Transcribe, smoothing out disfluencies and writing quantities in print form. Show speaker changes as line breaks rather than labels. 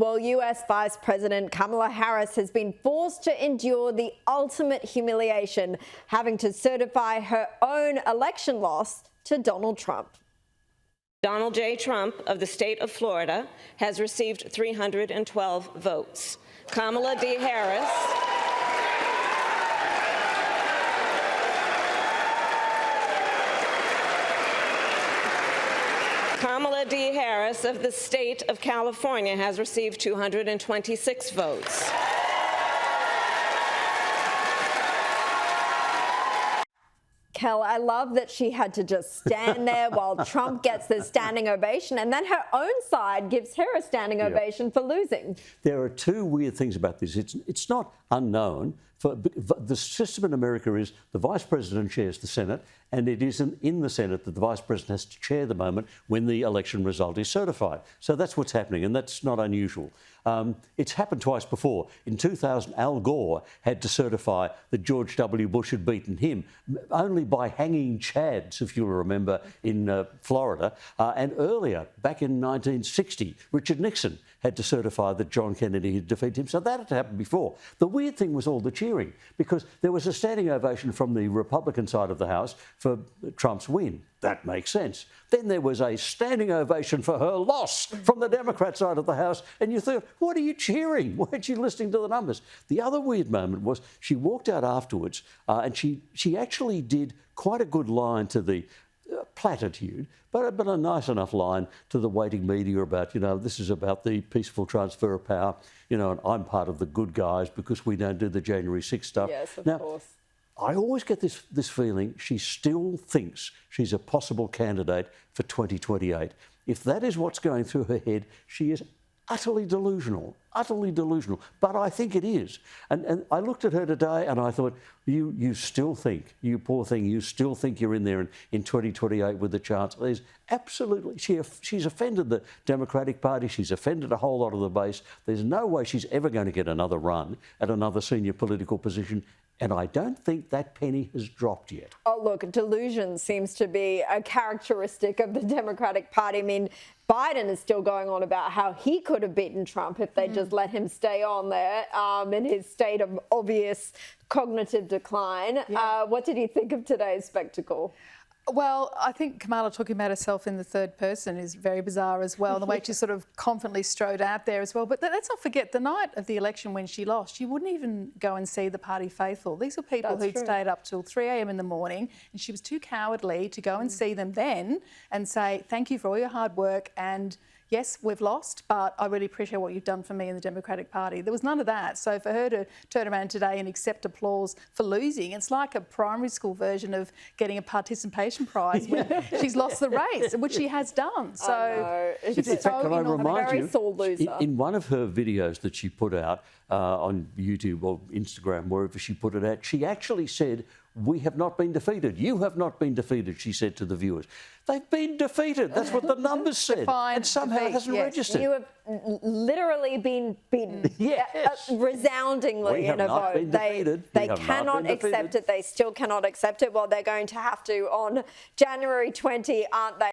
Well, US Vice President Kamala Harris has been forced to endure the ultimate humiliation, having to certify her own election loss to Donald Trump.
Donald J. Trump of the state of Florida has received 312 votes. Kamala D. Harris of the state of California has received 226 votes.
Kel, I love that she had to just stand there while Trump gets the standing ovation, and then her own side gives her a standing ovation for losing.
There are two weird things about this. It's not unknown. The system in America is the Vice President chairs the Senate, and it isn't in the Senate that the Vice President has to chair the moment when the election result is certified. So that's what's happening, and that's not unusual. It's happened twice before. In 2000, Al Gore had to certify that George W. Bush had beaten him, only by hanging chads, if you'll remember, in Florida. And earlier, back in 1960, Richard Nixon had to certify that John Kennedy had defeated him. So that had happened before. The weird thing was all the cheering, because there was a standing ovation from the Republican side of the House for Trump's win. That makes sense. Then there was a standing ovation for her loss from the Democrat side of the House. And you thought, what are you cheering? Weren't you listening to the numbers? The other weird moment was she walked out afterwards and she actually did quite a good line to the platitude, but a nice enough line to the waiting media about, this is about the peaceful transfer of power, and I'm part of the good guys because we don't do the January 6th stuff.
Yes, of course.
I always get this feeling she still thinks she's a possible candidate for 2028. If that is what's going through her head, she is utterly delusional. But I think it is. And I looked at her today and I thought, you still think, you poor thing, you still think you're in there in 2028 with the chance. There's absolutely, she's offended the Democratic Party. She's offended a whole lot of the base. There's no way she's ever going to get another run at another senior political position. And I don't think that penny has dropped yet.
Oh, look, delusion seems to be a characteristic of the Democratic Party. I mean, Biden is still going on about how he could have beaten Trump if they just let him stay on there in his state of obvious cognitive decline.
Yeah.
What did you think of today's spectacle?
Well, I think Kamala talking about herself in the third person is very bizarre as well, the way she sort of confidently strode out there as well. But let's not forget, the night of the election when she lost, she wouldn't even go and see the party faithful. These were people who'd stayed up till 3 a.m. in the morning, and she was too cowardly to go and see them then and say, thank you for all your hard work, and yes, we've lost, but I really appreciate what you've done for me in the Democratic Party. There was none of that. So for her to turn around today and accept applause for losing, it's like a primary school version of getting a participation prize when she's lost the race, which she has done. So
it's
in fact, can I remind you,
sore loser.
In one of her videos that she put out on YouTube or Instagram, wherever she put it out, she actually said, we have not been defeated. You have not been defeated, she said to the viewers. They've been defeated. That's what the numbers said. And somehow it hasn't registered.
You have literally been beaten.
Yes.
Resoundingly in a vote.
Been defeated.
They cannot accept it. They still cannot accept it. Well, they're going to have to on January 20, aren't they?